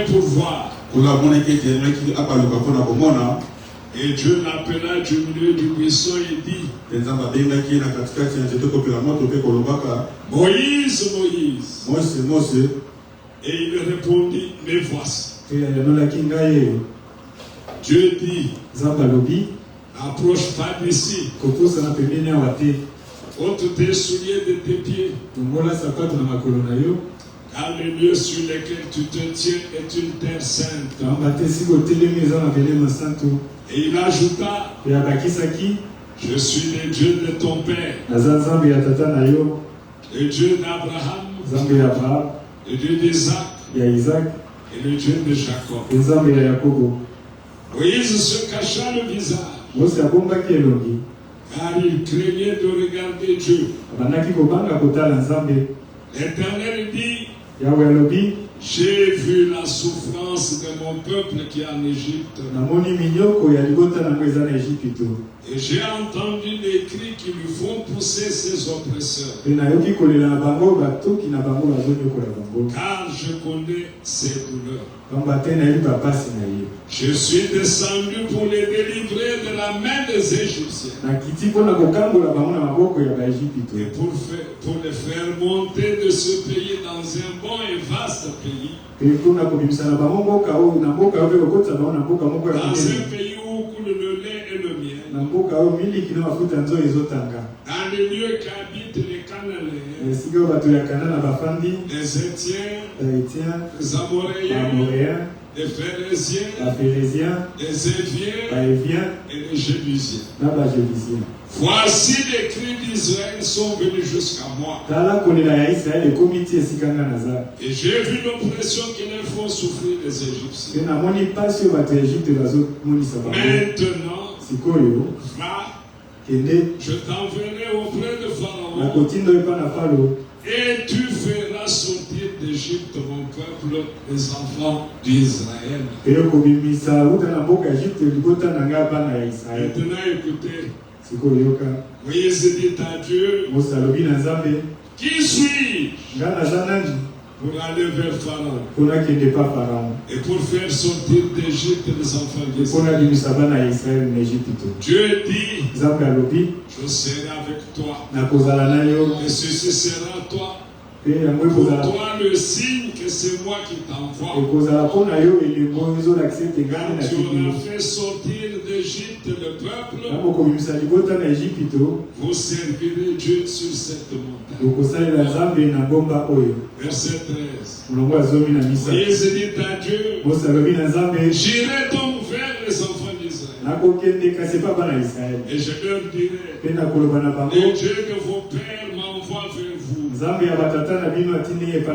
pour voir. Et Dieu l'appela du milieu du buisson et dit: Moïse, Moïse. Et il répondit: Me voici. Dieu dit: Approche pas d'ici. Ôte tes souliers de tes pieds. Car le lieu sur lequel tu te tiens est une terre sainte. Et il ajouta: Je suis le Dieu de ton père, le Dieu d'Abraham, le Dieu d'Isaac et le Dieu de Jacob. Moïse se cacha le visage, car il craignait de regarder Dieu. L'Éternel dit: J'ai vu la souffrance de mon peuple qui est en Égypte. Et j'ai entendu les cris qui lui font pousser ses oppresseurs. Car je connais ses douleurs. Je suis descendu pour les délivrer de la main des Égyptiens. Et pour les faire monter de ce pays dans un bon et vaste pays. Dans un pays où coule le lait et le miel. Dans les lieux qu'habitent les Cananéens, les Étiens, les Amoréens, les Phérésiens, les Éviens et les Jébusiens. Voici les cris d'Israël sont venus jusqu'à moi. Et j'ai vu l'oppression qui les font souffrir les Égyptiens. Maintenant, va, je t'enverrai auprès de Pharaon. Et tu feras sortir d'Égypte mon peuple, les enfants d'Israël. Maintenant écoutez. Moïse dit à Dieu: Qui suis-je pour aller vers Pharaon et pour faire sortir d'Égypte les enfants d'Israël? Dieu dit: Je serai avec toi. Et ceci sera toi. Pour toi le signe que c'est moi qui t'envoie. Tu auras fait sortir d'Égypte le peuple. Vous servirez Dieu sur cette montagne. Verset 13. Moïse dit à Dieu: J'irai donc vers les enfants d'Israël. Et je leur dirai: Le Dieu de vos pères m'envoie vers vous.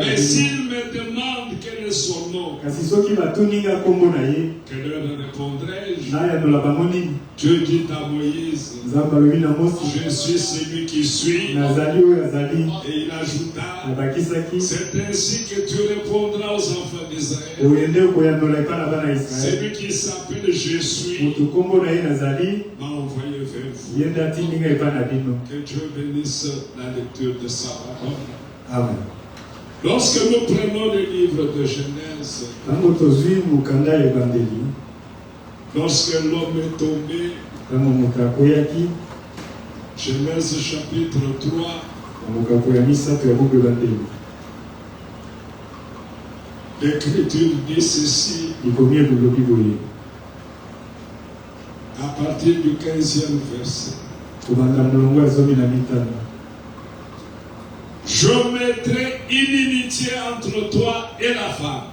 Et s'il me demande quel est son nom, que leur répondrai-je? Dieu dit à Moïse: Je suis celui qui suis. Et il ajouta: C'est ainsi que tu répondras aux enfants d'Israël. Celui qui s'appelle Je suis m'a envoyé vers vous. Que Dieu bénisse la lecture de sa parole. Amen. Lorsque nous prenons le livre de Genèse, lorsque l'homme est tombé, Genèse chapitre 3, l'Écriture dit ceci à partir du 15e verset. Je mettrai inimitié entre toi et la femme,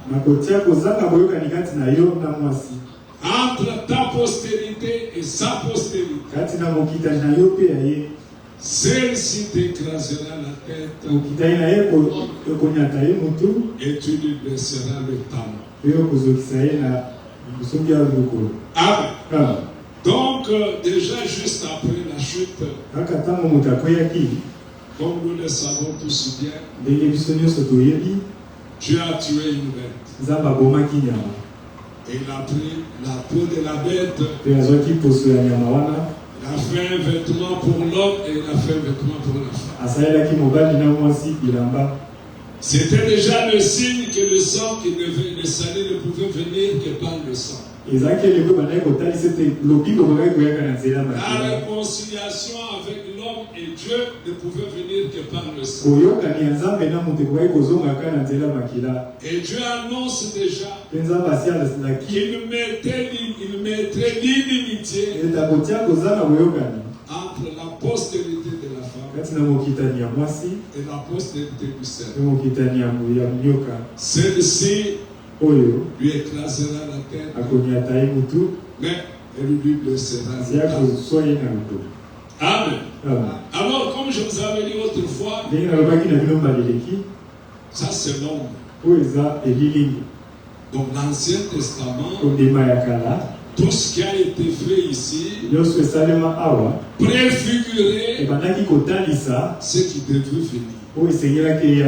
entre ta postérité et sa postérité. Celle-ci t'écrasera la tête et tu lui blesseras le talon. Amen. Donc, déjà juste après la chute, comme nous le savons tous bien, Dieu a tué une bête. Et il a pris la peau de la bête. Il a fait un vêtement pour l'homme et il a fait un vêtement pour la femme. C'était déjà le signe que le sang, le salut ne pouvait venir que par le sang. La réconciliation avec l'homme et Dieu ne pouvait venir que par le sang. Et Dieu annonce déjà qu'il mettrait l'inimitié entre la postérité de la femme et la postérité du serpent. Celle-ci lui écrasera la tête, mais elle lui blessera le cœur. Amen. Alors, comme je vous avais dit autrefois, ça c'est l'ombre. Donc l'Ancien Testament, tout ce qui a été fait ici préfigurait ce qui devait venir.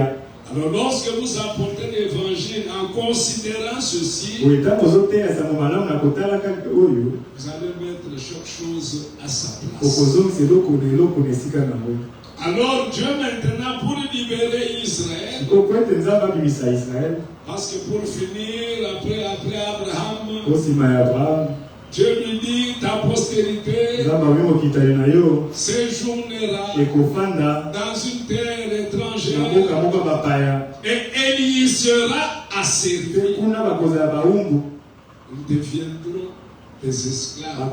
Alors lorsque vous apportez l'évangile en considérant ceci, vous allez mettre chaque chose à sa place. Alors Dieu maintenant pour libérer Israël, parce que pour finir après Abraham, Dieu lui dit ta postérité séjournera dans une terre étrangère et elle y sera asservie. Ils deviendront des esclaves.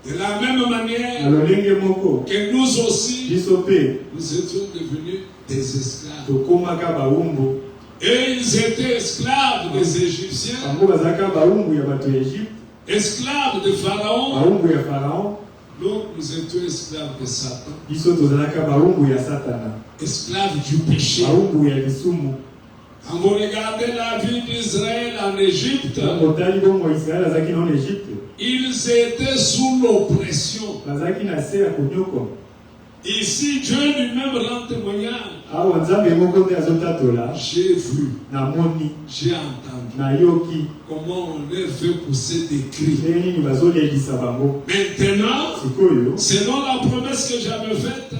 De la même manière que nous aussi, nous étions devenus des esclaves. Et ils étaient esclaves des Égyptiens, esclaves de Pharaon. Donc nous étions esclaves de Satan, esclaves du péché. Quand vous regardez la vie d'Israël en Égypte, ils étaient sous l'oppression. Ici, Dieu lui-même rend témoignage. J'ai vu, j'ai entendu comment on leur fait pousser des cris. Maintenant, selon la promesse que j'avais faite,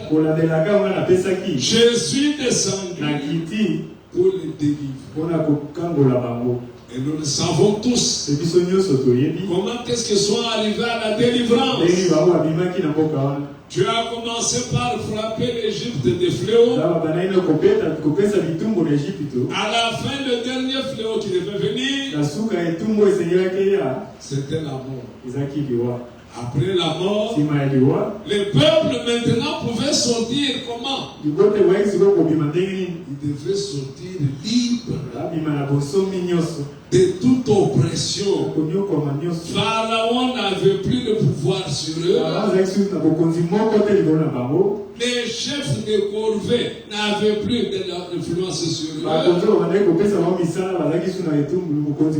je suis descendu pour les délivrer. Et nous le savons tous. Comment est-ce qu'ils sont arrivés à la délivrance? Dieu a commencé par frapper l'Égypte des fléaux. À la fin, le dernier fléau qui devait venir, c'était la mort. Après la mort, les peuples maintenant pouvaient sortir comment? Ils devaient sortir libres de toute oppression. Pharaon n'avait plus de pouvoir sur eux. Les chefs de corvée n'avaient plus d'influence sur eux.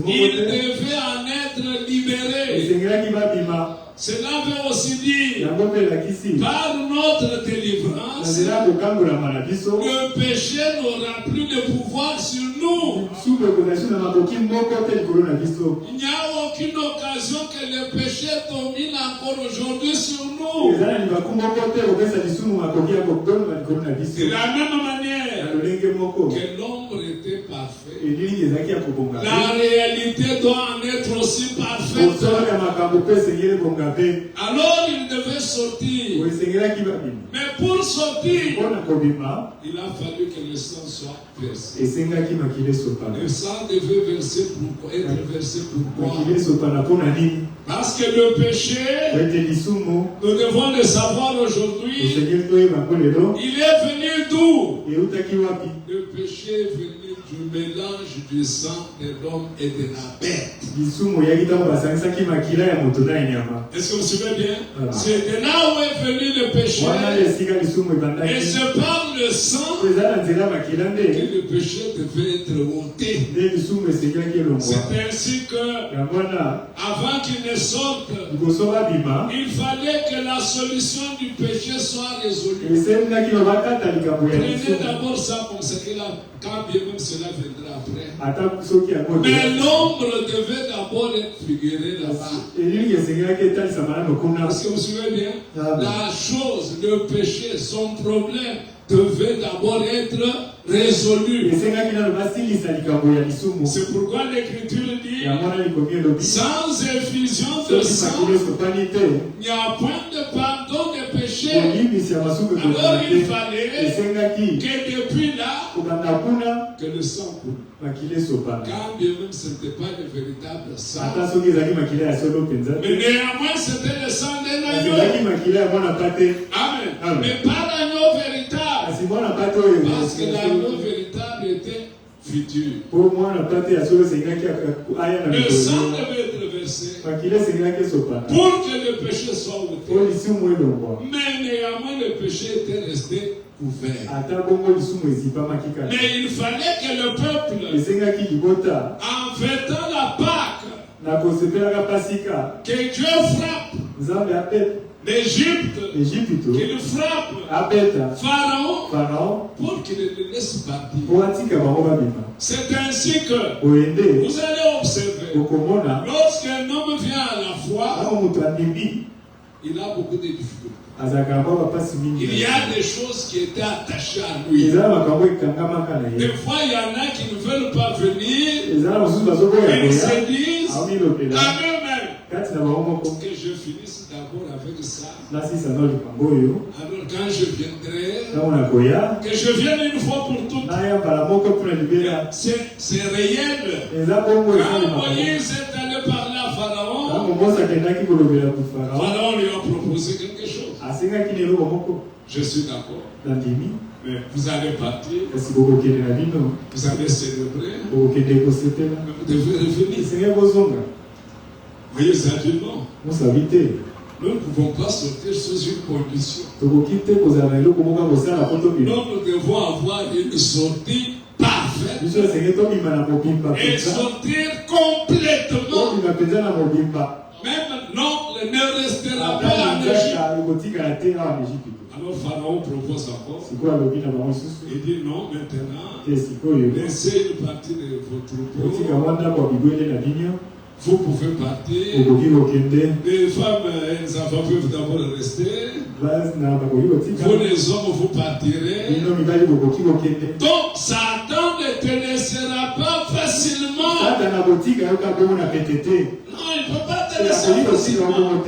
Ils devaient en être libérés. Cela veut aussi dire, par notre délivrance, le péché n'aura plus de pouvoir sur nous. Il n'y a aucune occasion que le péché domine encore aujourd'hui sur nous. De la même manière que l'ombre était parfait, la réalité doit en être aussi parfaite. Alors il devait sortir. Mais pour sortir, il a fallu que le sang soit versé. Le sang devait être versé pourquoi? Parce que le péché, nous devons le savoir aujourd'hui, il est venu d'où? Le péché est venu du mélange du sang de l'homme et de la bête. Est-ce que vous suivez bien? C'est de là où est venu le péché. Et c'est par le sang que le péché devait être ôté. C'est ainsi que, avant qu'il ne sorte, il fallait que la solution du péché soit résolue. Prenez d'abord ça comme ce qu'il a, quand bien même cela viendra après. Mais l'ombre devait d'abord être figurée là-bas. Est-ce que vous suivez bien? La chose, le péché, son problème devait d'abord être résolu. C'est pourquoi l'Écriture dit, sans effusion de sang, il n'y a point de pardon des péchés. Alors il fallait que depuis là, que le sang coule. Quand bien même ce n'était pas le véritable sang. Mais néanmoins c'était le sang d'un agneau. Amen. Mais pas l'agneau véritable. Parce que l'agneau véritable était futur. Le sang devait être versé pour que le péché soit ôté. Mais néanmoins le péché était resté couvert. Mais il fallait que le peuple, en fêtant la Pâque, que Dieu frappe l'Égypte, qu'il frappe Pharaon pour qu'il le laisse partir. C'est ainsi que vous allez observer, lorsqu'un homme vient à la foi, il a beaucoup de difficultés. Il y a des choses qui étaient attachées à lui. Des fois, il y en a qui ne veulent pas venir. Ils se disent à eux-mêmes que je finisse d'abord avec ça. Alors quand je viendrai, que je vienne une fois pour toutes. C'est réel. Quand Moïse est allé parler à Pharaon, Pharaon lui a proposé quelque chose. Je suis d'accord. Mais vous allez partir. Vous allez célébrer. Mais vous devez revenir. Voyez, ça dit non. Nous ne pouvons pas sortir sous une condition. Nous devons avoir une sortie parfaite. Et sortir complètement. Même l'oncle ne restera pas en Égypte. Alors Pharaon propose encore. Il dit non, maintenant, laissez une partie de vos troupeaux. Vous pouvez partir. Les femmes et les enfants peuvent d'abord rester. Vous les hommes, vous partirez. Donc Satan ne te laissera pas facilement. Non, il ne peut pas te laisser facilement.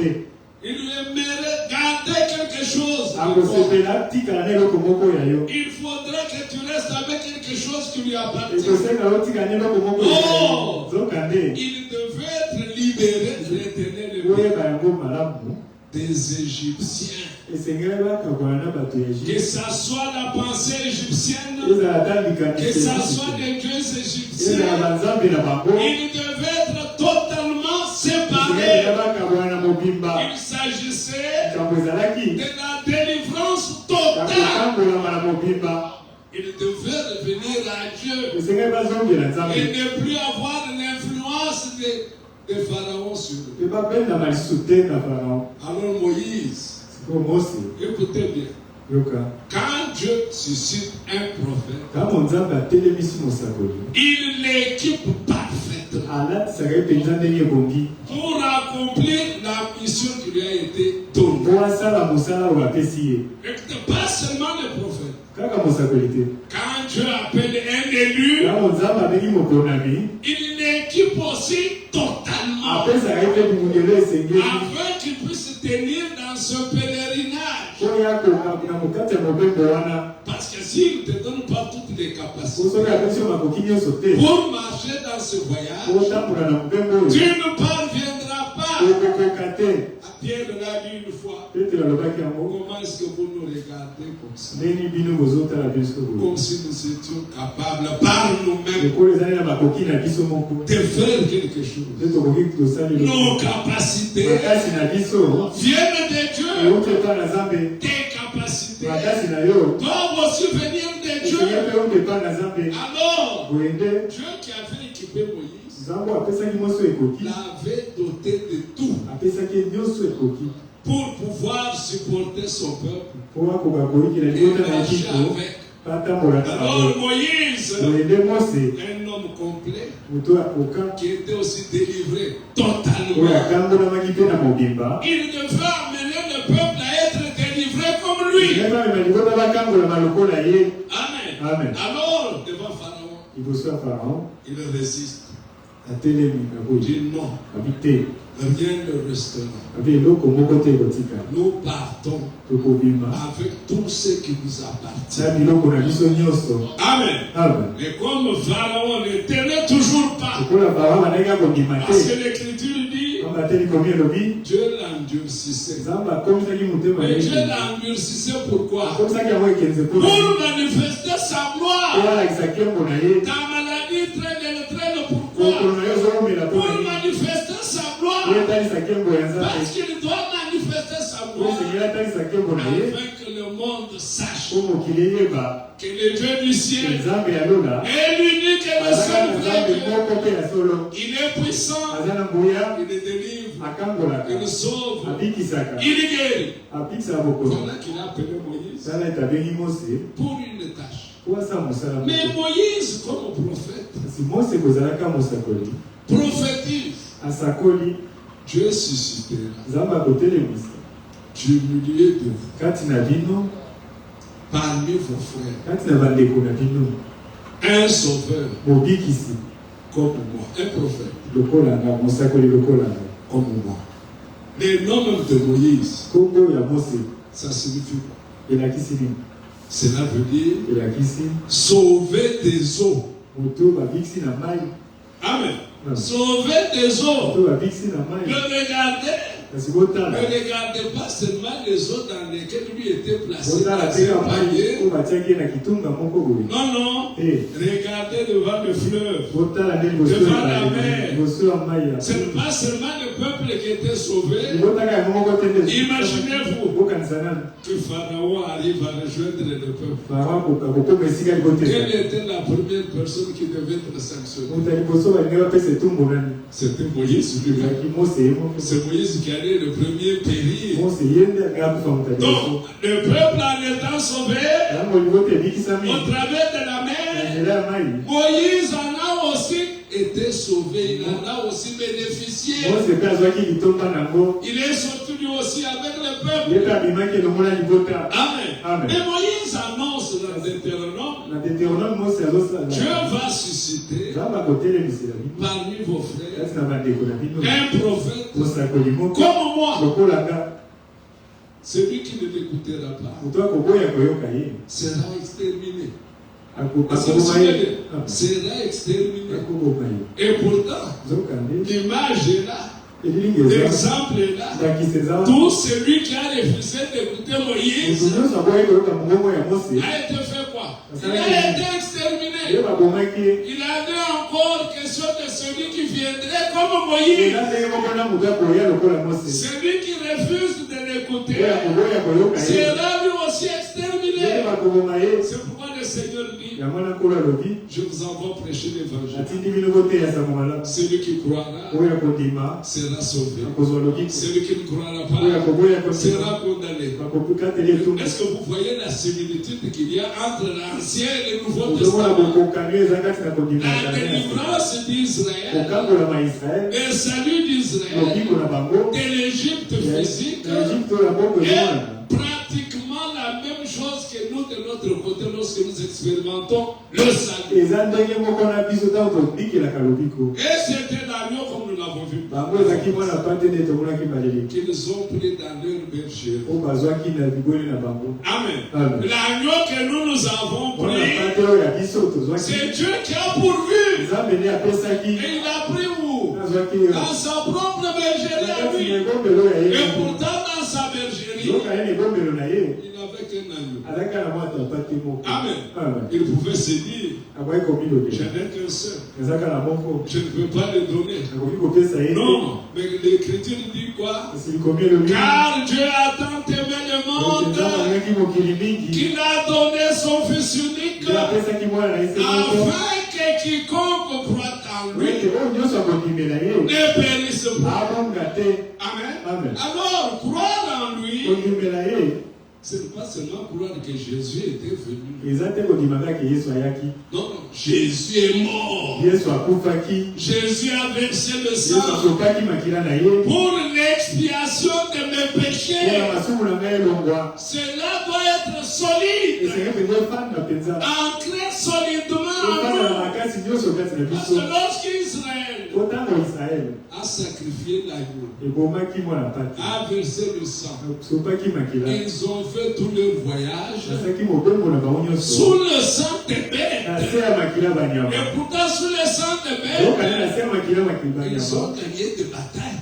Il aimerait garder quelque chose. Il faudrait que tu restes avec quelque chose qui lui appartient. Oh, il devait être libéré de l'Éternel des Égyptiens. Que ça soit la pensée égyptienne, que ça soit des dieux égyptiens, il devait être totalement séparé. Il s'agissait de la délivrance totale. Il devait revenir à Dieu et ne plus avoir l'influence de Pharaon sur lui. Alors Moïse, écoutez bien, quand Dieu suscite un prophète, il l'équipe parfaitement pour accomplir la mission qui lui a été donnée. Et pas seulement le prophète. Quand Dieu appelle un élu, il l'équipe aussi totalement afin qu'il puisse tenir dans ce pèlerinage. Parce que s'il ne te donne pas toutes les capacités pour marcher dans ce voyage, tu ne parviendras pas. Pierre l'a dit une fois. Comment est-ce que vous nous regardez comme ça? Comme si nous étions capables par nous-mêmes de faire quelque chose. Nos capacités viennent de Dieu. Tes capacités doivent aussi venir de Dieu. Alors, Dieu qui avait équipé Moïse l'avait doté de tout pour pouvoir supporter son peuple et marcher avec. Alors Moïse, un homme complet, qui était aussi délivré totalement, il devait amener le peuple à être délivré comme lui. Amen. Alors Il résiste. Il dit non. Rien ne restera. Nous partons avec tout ce qui nous appartient. Amen. Mais comme Pharaon ne tenait toujours pas, parce que l'Écriture dit, Dieu l'endurcissait. Mais Dieu l'endurcissait pourquoi? Pour manifester sa gloire. Ta maladie traîne pourquoi? Pour manifester sa gloire. Parce qu'il doit manifester sa gloire. Afin que le monde sache que le Dieu du ciel est l'unique et le seul vrai Dieu. Il est puissant. Il délivre. Il sauve. Il guérit. Voilà qu'il a appelé Moïse pour une tâche. Mais Moïse, comme prophète, prophétise. Dieu suscitera du milieu de vous, parmi vos frères, un sauveur comme moi, un prophète comme moi. Le nom de Moïse, ça signifie quoi? Cela veut dire sauver des eaux. Amen. Sauver des eaux. Ne regardez pas seulement les eaux dans lesquelles lui était placé. Non. Regardez devant le fleuve, devant la mer. Ce n'est pas seulement le peuple qui était sauvé. Imaginez-vous que Pharaon arrive à rejoindre le peuple. Quelle était la première personne qui devait être sanctionnée? C'était Moïse lui-même. C'est Moïse qui allait le premier périr. Donc, le peuple en étant sauvé, au travers de la mer, Moïse en a aussi été sauvé. Il en a aussi bénéficié. Il est sorti lui aussi avec le peuple. Amen. Et Moïse annonce dans Deutéronome, Dieu va susciter parmi vos frères un prophète comme moi. Celui qui ne l'écoutera pas sera exterminé. Sera exterminé. Et pourtant, l'image est là. L'exemple est là. Tout celui qui a refusé d'écouter Moïse a été fait quoi? Il a été exterminé. Il a dit encore question de celui qui viendrait comme Moïse. Celui qui refuse de l'écouter sera lui aussi exterminé. C'est pourquoi le Seigneur dit, je vous envoie prêcher l'évangile. Celui qui croira sera sauvé. Celui qui ne croira pas sera condamné. Est-ce que vous voyez la similitude qu'il y a entre l'Ancien et le Nouveau Testament? La délivrance d'Israël, le salut d'Israël, de l'Égypte physique, est pratiquement la même chose que nous de notre côté lorsque nous expérimentons le salut. Et c'était l'agneau comme nous l'avons vu. Qu'ils ont pris dans leur bergerie. Amen. L'agneau que nous avons pris, c'est Dieu qui a pourvu. Et il a pris où? Dans sa propre bergerie à lui. Et pourtant dans sa bergerie, il n'avait qu'un agneau. Amen. Il pouvait se dire, je n'ai qu'un seul. Je ne peux pas le donner. Non, mais l'Écriture dit quoi? Car Dieu a tant aimé le monde qu'il a donné son Fils unique afin que quiconque croit en lui ne périsse pas. Amen. Alors, croire en lui, ce n'est pas seulement croire que Jésus était venu. Non, Jésus est mort. Jésus a versé le sang pour l'expiation de mes péchés. Cela doit être solide, ancré solidement Parce que lorsqu'Israël a sacrifié l'agneau, a versé le sang, ils ont fait tout leur voyage sous le sang des bêtes. Et pourtant, sous le sang des bêtes, ils ont gagné des batailles.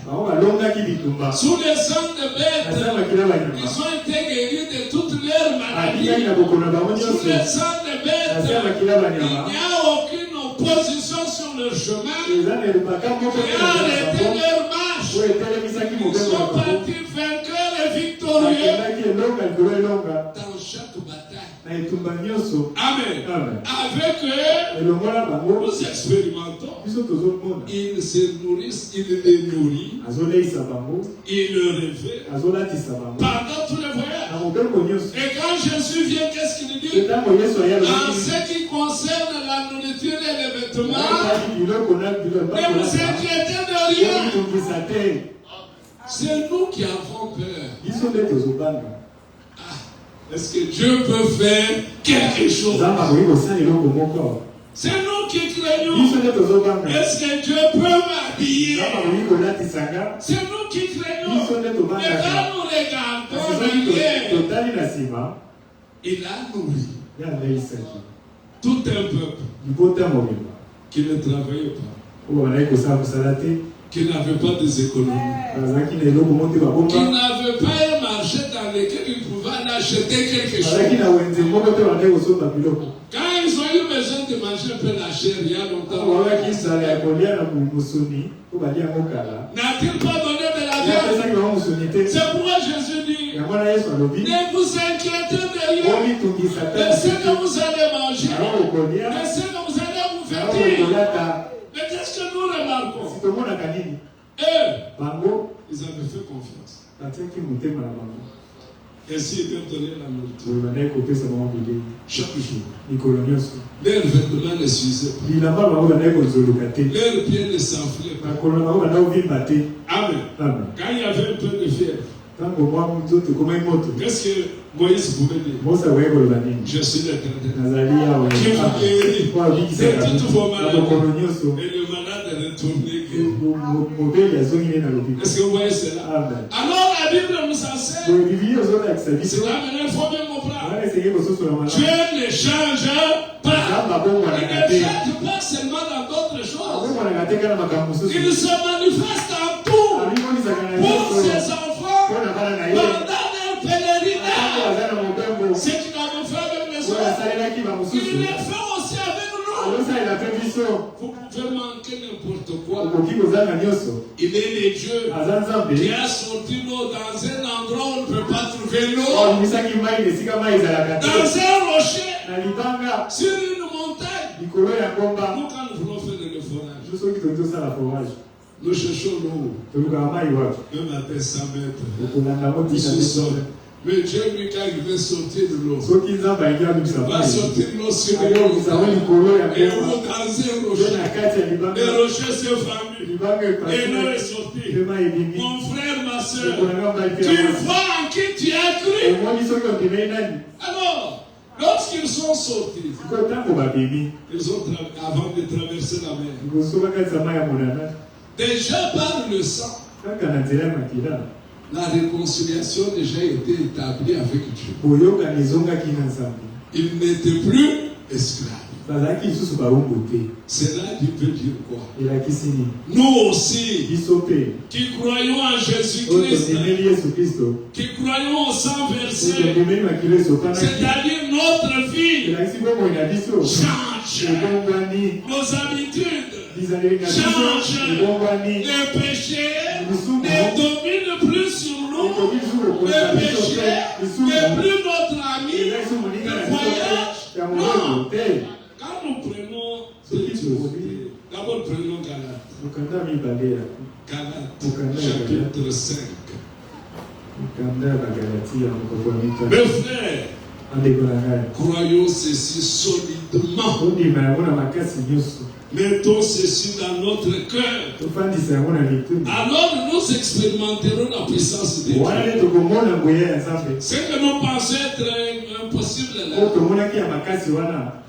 Sous le sang des bêtes, ils ont été guéris de toutes leurs maladies. Sous le sang des bêtes, il n'y a aucune opposition sur leur chemin. Il a arrêté leur marche. Ils sont partis vainqueurs et victorieux dans chaque bataille. Amen. Avec eux, nous expérimentons. Ils se nourrissent, ils les nourrissent, ils le réveillent pendant tous les voyages. Et quand Jésus vient, qu'est-ce qu'il dit? En ce qui concerne la nourriture et les vêtements, ne vous inquiétez de rien. C'est nous qui avons peur. Est-ce que Dieu peut faire quelque chose? C'est nous qui craignons. Est-ce que Dieu peut m'habiller? C'est nous qui craignons. Mais quand nous regardons, il a nourri tout un peuple qui ne travaillait pas, qui n'avait pas des économies, qui n'avait pas un marché dans lequel ils pouvaient acheter quelque chose. Quand ils ont eu besoin de manger un peu la chair il y a longtemps, n'a-t-il pas donné de la viande? C'est pourquoi Jésus dit, ne vous inquiétez de rien. De ce que vous allez manger, de ce que vous allez vous vêtir. Mais qu'est-ce que nous remarquons? Eux, ils avaient fait confiance. Ainsi, ils peuvent donner la nourriture chaque jour. Leurs vêtements ne s'usaient pas. Leurs pieds ne s'enflaient pas. Amen. Quand il y avait un peu de fièvre, qu'est-ce que Moïse pouvait dire? Je suis l'Éternel qui vous guérit de toutes vos maladies. Et le malade est retourné guéri. Est-ce que vous voyez cela? Alors la Bible nous enseigne. C'est là maintenant, il faut bien comprendre. Dieu ne change pas. Il ne change pas seulement dans d'autres choses. Il se manifeste en tout pour ses enfants pendant leur pèlerinage. Ce qu'il avait fait avec les autres, il le fait aussi avec nous. Vous pouvez manquer n'importe quoi. Il est le Dieu qui a sorti l'eau dans un endroit où on ne peut pas trouver l'eau. Dans un rocher, sur une montagne. Nous, quand nous voulons faire de forage, nous cherchons l'eau, même à 200 mètres. Nous sous-sommes. Mais Dieu, lui, quand il veut sortir de l'eau, va sortir l'eau sur l'eau et l'eau dans un rocher. Le rocher s'est fendu et l'eau est sortie. Mon frère, ma soeur, tu vois en qui tu as cru. Alors, lorsqu'ils sont sortis, ils ont avant de traverser la mer. Déjà par le sang, la réconciliation déjà été établie avec Dieu. Ils n'étaient plus esclaves. Cela veut dire quoi? Nous aussi, qui croyons en Jésus-Christ, qui croyons au sang versé, c'est-à-dire notre vie change, nos habitudes changent, les péchés ne dominent plus sur nous, les péchés n'est plus notre ami, le voyage. Non. Quand nous prenons d'abord prenons Galates. Galates, chapitre 5. Mes frères, Croyons ceci solidement. Mettons ceci dans notre cœur. Alors nous expérimenterons la puissance de Dieu. Ce que nous pensons être impossible là,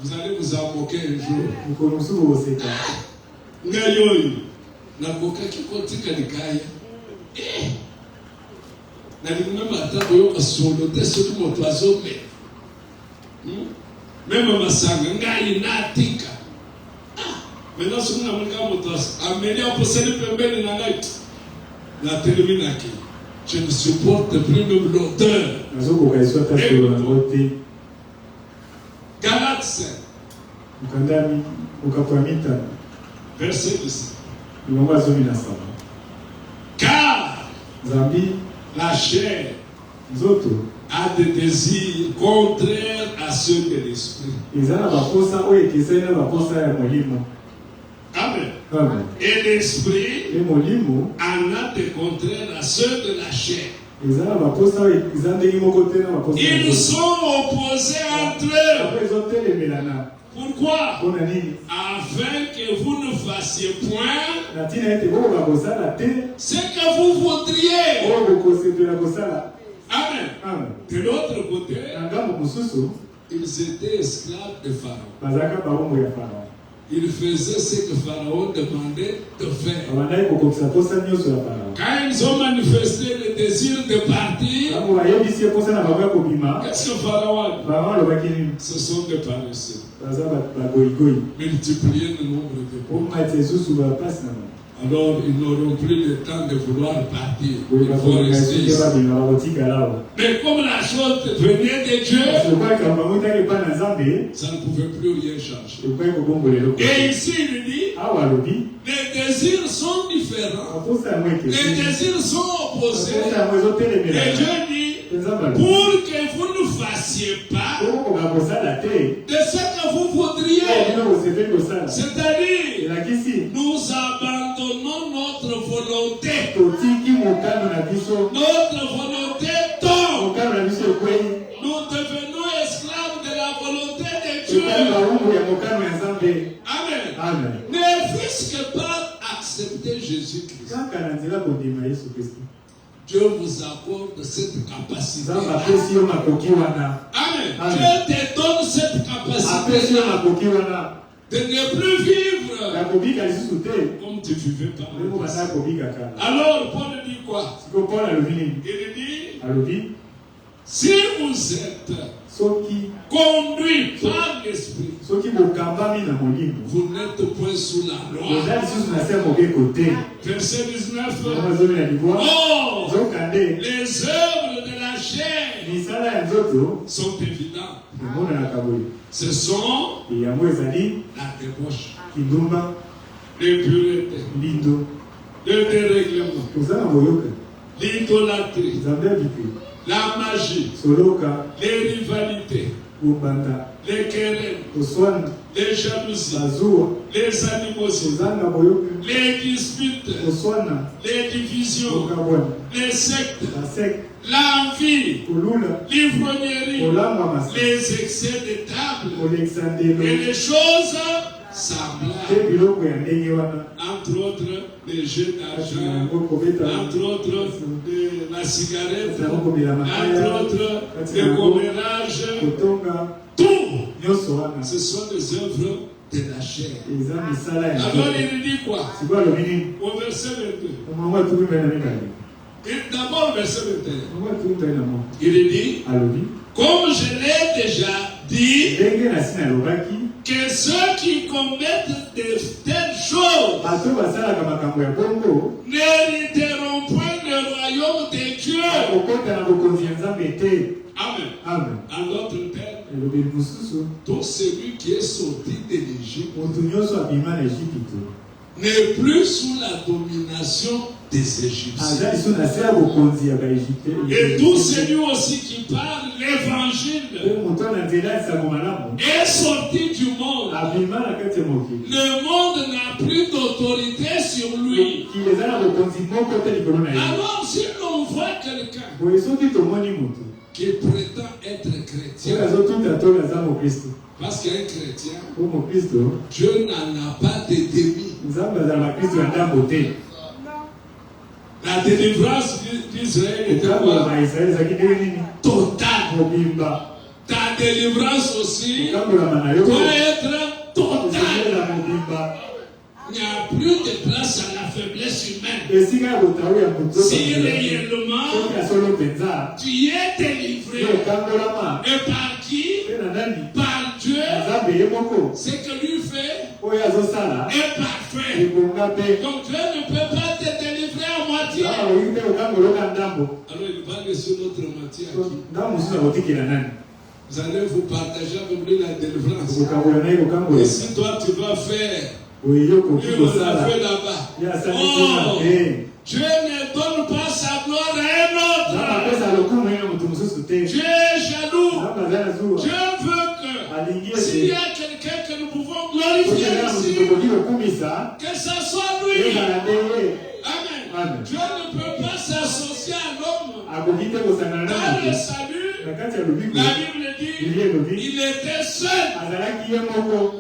vous allez vous en moquer un jour. Ngayoyi, naboka kikotika likaya. Nalimema atako yoka solo te soki moto azome. Même masanga ngai natika. Maintenant soki na mulika moto ameli aposeli pembeni na ngai. Na terminaki. Je ne supporte plus même l'odeur. Galates 5. Verset 17. Car la chair a des désirs contraires à ceux de l'esprit. Amen. Et l'esprit en a des contraires à ceux de la chair. Ils sont opposés entre eux. Pourquoi? Afin que vous ne fassiez point ce que vous voudriez. Amen. De l'autre côté, ils étaient esclaves de Pharaon. Ils faisaient ce que Pharaon demandait de faire. Quand ils ont manifesté le désir de partir, qu'est-ce que Pharaon a dit? Ce sont des paresseux. Multiplier le nombre de pauvres. Alors ils n'auront plus le temps de vouloir partir. Il faut rester ici. Mais comme la chose venait de Dieu, ça ne pouvait plus rien changer. Et ici il dit, les désirs sont différents. Les désirs sont opposés. Et Dieu dit, pour que vous ne fassiez pas de ce que vous voudriez. C'est-à-dire, nous abandonnons notre volonté. Notre volonté tombe. Nous devenons esclaves de la volonté de Dieu. Amen. Mais puisque pas accepter Jésus-Christ, Dieu vous accorde cette capacité. Amen. Dieu te donne cette capacité de ne plus vivre comme tu vivais par le passé. Alors, Paul dit quoi? Il dit, si vous êtes conduit par l'esprit, vous n'êtes point sous la loi. Verset 19. Oh, les œuvres de la chair sont évidentes. Ce sont la débauche, l'impureté, le dérèglement, l'idolâtrie, la magie, les rivalités, les querelles, les jalousies, les animosités, les disputes, les divisions, les sectes, l'envie, l'ivrognerie, les excès de table et les choses semblables. Entre autres, les jeux d'argent, entre autres, la cigarette, entre autres, les commérages, tout. Ce sont des œuvres de la chair. Alors il dit quoi? Au verset 22. D'abord, verset 21. Il dit, comme je l'ai déjà dit, que ceux qui commettent de telles choses n'hériteront point le royaume de Dieu. Amen. En d'autres termes, tout celui qui est sorti de l'Égypte n'est plus sous la domination des Égyptiens. Et tout celui aussi qui parle l'évangile est sorti du monde. Le monde n'a plus d'autorité sur lui. Alors si l'on voit quelqu'un qui prétend être chrétien, parce qu'un chrétien, Dieu n'en a pas de demi. La délivrance d'Israël était quoi? Totale. Ta délivrance aussi doit être totale. Il n'y a plus de place à la faiblesse humaine. Si réellement tu es délivré, et par qui? Par Dieu. Ce que lui fait est parfait. Donc Dieu ne peut pas te délivrer à moitié. Alors il va laisser notre moitié à qui? Vous allez vous partager avec lui la délivrance. Et si toi tu vas faire, lui on l'a fait là-bas. Oh, Dieu ne donne pas sa gloire à un autre. Dieu est jaloux. Dieu veut que s'il y a quelqu'un que nous pouvons glorifier ici, que ce soit lui. Amen. Dieu ne peut pas s'associer à l'homme. Dans le salut, la Bible dit, il était seul.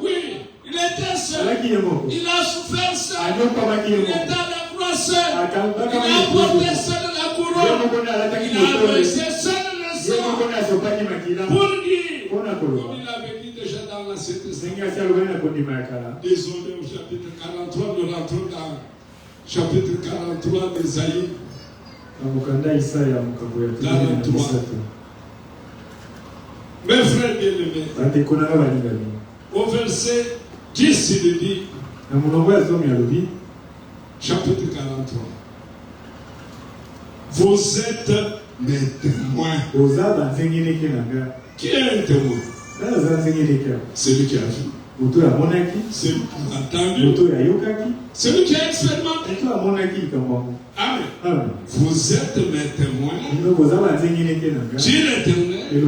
Oui, il était seul. Il a souffert seul. Il est à la croix seul. Il a porté seul la couronne. Il a versé seul le sang. Pour dire, comme il avait dit déjà dans l'Ancien Testament. Désolé, au chapitre 43, nous rentrons dans chapitre 43 d'Ésaïe. 43. Mes frères bien-aimés, au verset 10, il dit, chapitre 43, vous êtes mes témoins. Qui est un témoin? Celui qui a vu. Celui qui a entendu. Celui qui a expérimenté. Amen. Vous êtes mes témoins. Dit l'Éternel,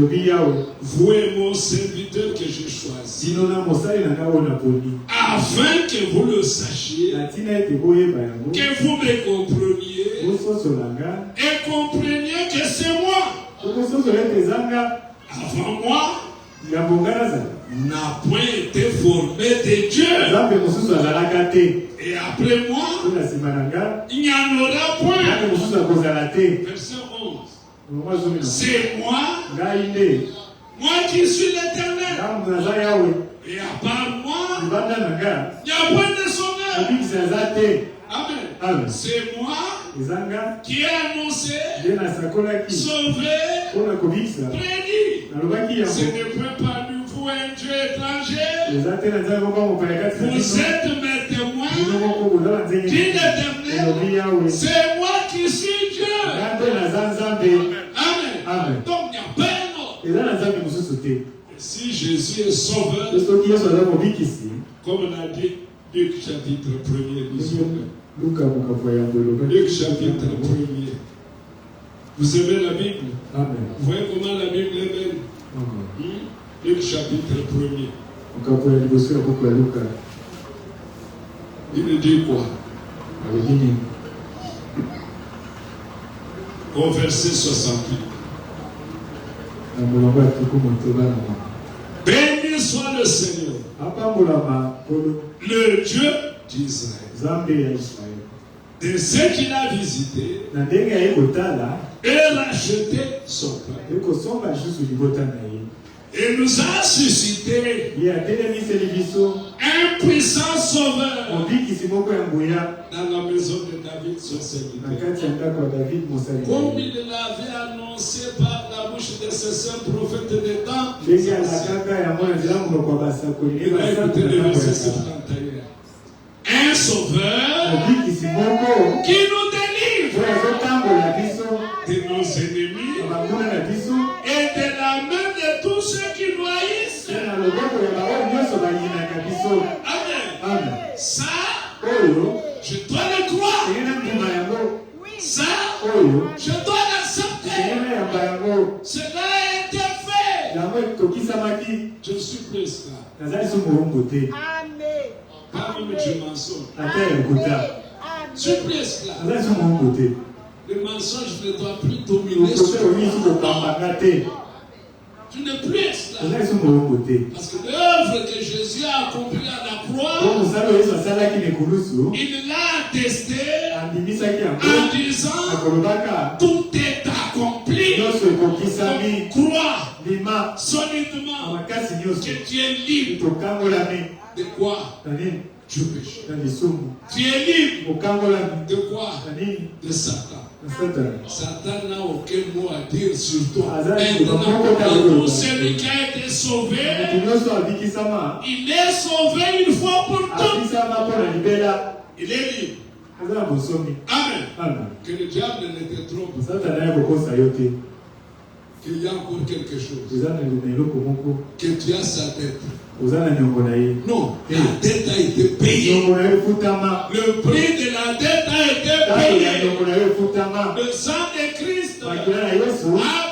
vous et mon serviteur que j'ai choisi, afin que vous le sachiez, que vous me compreniez et compreniez que c'est moi. Avant moi, n'a point été formé de Dieu. Et après moi, il n'y en aura point. Verset 11. C'est moi, moi qui suis l'Éternel. Et à part moi, il n'y a point de sauveur. Amen. C'est moi qui ai annoncé, sauvé, prédit. Ce n'est pas parmi vous un Dieu étranger. Vous êtes mes témoins. Dit l'Éternel, c'est moi qui suis Dieu. Amen. Donc il n'y a pas un autre. Si Jésus est sauveur, comme on a dit, Luc chapitre 1er. Luc chapitre 1er. Vous aimez la Bible? Amen. Vous voyez comment la Bible est belle? Luc chapitre 1er. Il dit quoi? Au verset 68. Béni soit le Seigneur, le Dieu d'Israël, de ceux qu'il a visité et racheté son peuple. Et nous a suscité un puissant sauveur dans la maison de David, son serviteur. Comme il l'avait annoncé par la bouche de ses saints prophètes des temps. Il a écouté le verset 71. Un sauveur qui nous délivre de nos ennemis et de la main de tous ceux qui nous haïssent. Amen. Ça, je dois le croire. Je dois l'accepter. Cela a été fait. Je ne suis plus esclave. Pas même du mensonge. Je suis plus esclave. Le mensonge ne doit plus dominer sur moi. Tu n'es plus esclave. Parce que l'œuvre que Jésus a accomplie à la croix, il l'a attesté en disant tout est accompli. On croit solidement que tu es libre. De quoi? Du péché. Tu es libre. De quoi? De Satan. Satan n'a aucun mot à dire sur toi. Maintenant, celui qui a été sauvé, il est sauvé une fois pour toutes. Il est libre. Amen. Que le diable ne te trompe. Qu'il y a encore quelque chose. Que tu as sa tête. Non, la dette a été payée. Le prix de la dette a été payé. Le sang de Christ a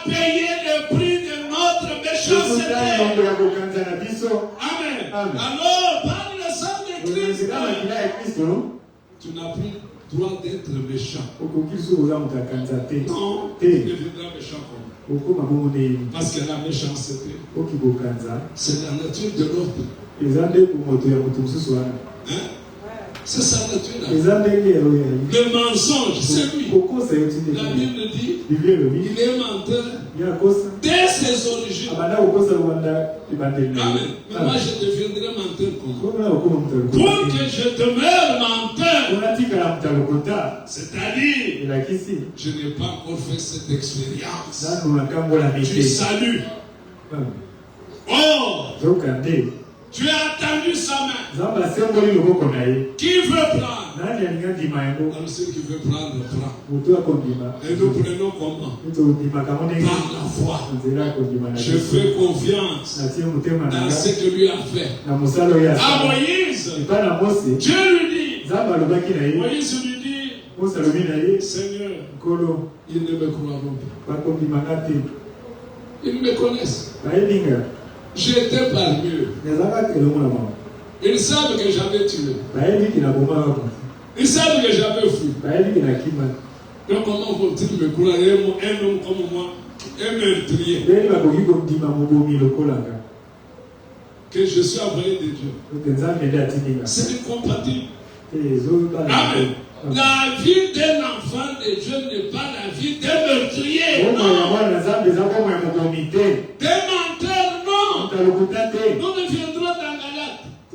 payé le prix de notre méchanceté. Amen. Alors, par le sang de Christ, tu n'as plus droit d'être méchant. Non, tu deviendras méchant comme moi. Parce que la méchanceté, c'est la nature de l'autre. Hein? C'est sa nature. Le mensonge, c'est lui. La Bible dit, il est menteur dès ses origines. Amen. Mais moi, je deviendrai menteur comme moi. Pour que je demeure menteur, c'est-à-dire, je n'ai pas encore fait cette expérience du salut. Oh! Tu as attendu sa main. Qui veut prendre? Alors celui qui veut prendre, prend. Et nous prenons comment? Par la foi. Je fais confiance dans ce que lui a fait. À Moïse, Dieu lui dit, Moïse lui dit, Seigneur, ils ne me croiront pas. Ils me connaissent. J'étais parmi eux. Ils savent que j'avais tué. Ils savent que j'avais fui. Donc comment vont-ils me croire? Un homme comme moi, un meurtrier, que je suis envoyé de Dieu. C'est incompatible. Amen. La vie d'un enfant de Dieu n'est pas la vie d'un meurtrier. D'un menteur, non. Nous deviendrons dans Galate. Et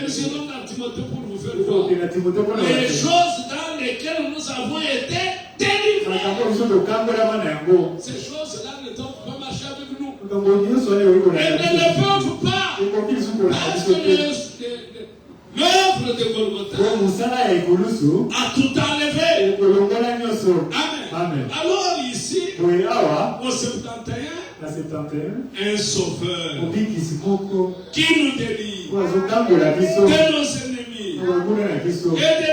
nous serons dans Timothée pour vous faire voir les choses dans lesquelles nous avons été délivrés. Ces choses-là ne doivent pas marcher avec nous. Elles ne le peuvent pas. Parce que l'œuvre de Golgotha a tout enlevé. Amen. Alors ici, au 71, un sauveur qui nous délivre de nos ennemis et de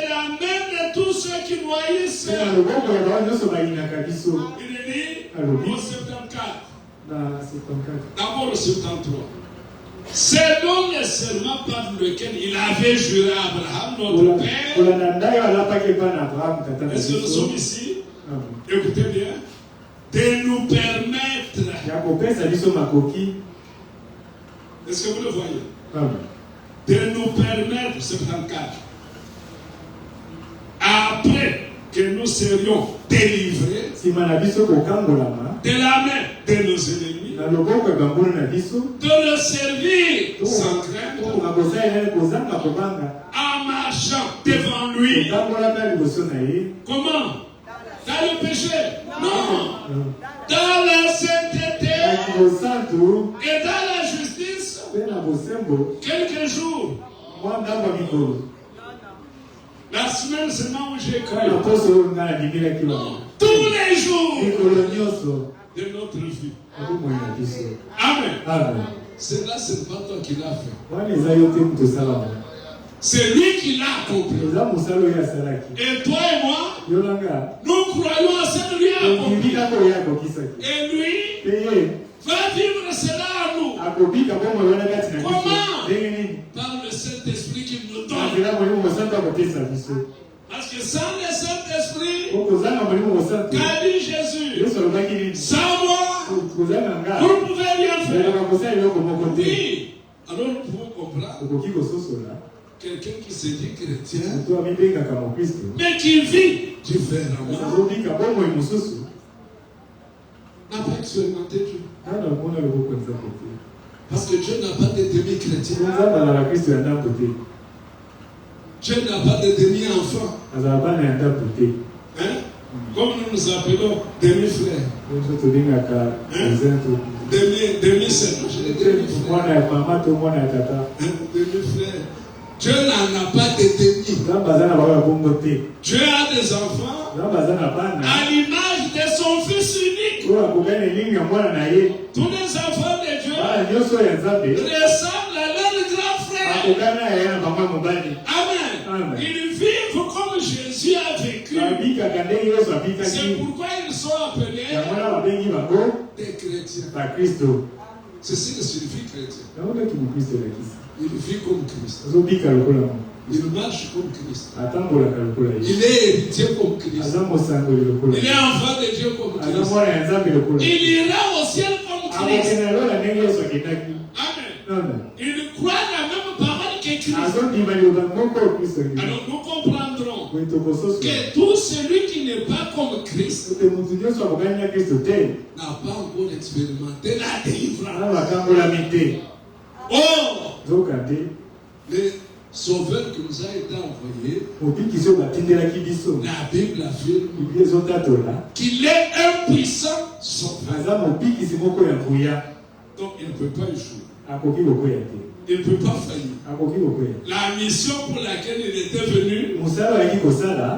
la main de tous ceux qui nous haïssent. Il est dit au 74. D'abord au 73. Selon le serment par lequel il avait juré à Abraham, notre père. Est-ce que nous sommes ici? Écoutez bien. De nous permettre. Est-ce que vous le voyez? De nous permettre, 74. Après que nous serions délivrés de la main de nos ennemis, de le servir sans crainte, en marchant devant lui. Comment? Dans le péché? Non. Dans la sainteté et dans la justice. Quelques jours. La semaine seulement où j'ai cru. Tous les jours de notre vie. Amen. Cela, ce n'est pas toi qui l'as fait. C'est lui qui l'a accompli. Et toi et moi, nous nous croyons à ce que lui a accompli. Et lui va vivre cela à nous. Comment? Par le Saint-Esprit qu'il nous donne. Parce que sans le Saint-Esprit, qu'a dit Jésus? Sans moi, vous ne pouvez rien faire. Oui. Alors nous pouvons comprendre quelqu'un qui se dit chrétien, mais qui vit différemment, n'a pas expérimenté Dieu. Parce que Dieu n'a pas de demi-chrétien. Dieu n'a pas de demi-enfant. Hein? Comme nous nous appelons demi-frères. Demi-sœurs. Demi-frères. Dieu n'en a pas de demi. Dieu a des enfants à l'image de son Fils unique. Tous les enfants de Dieu ressemblent à leur grand frère. Amen. Ils vivent comme Jésus a vécu. C'est pourquoi ils sont appelés des chrétiens. C'est ce que signifie chrétien. Il vit comme Christ. Il marche comme Christ. Il est héritier comme Christ. Il est enfant de Dieu comme Christ. Il ira au ciel comme Christ. Amen. Il croit la même parole que Christ. Alors nous comprendrons que tout celui qui n'est pas comme Christ n'a pas encore expérimenté la délivrance. Oh! Le sauveur qui nous a été envoyé, la Bible affirme qu'il est un puissant sauveur. Donc il ne peut pas échouer. Il ne peut pas faillir. La mission pour laquelle il était venu,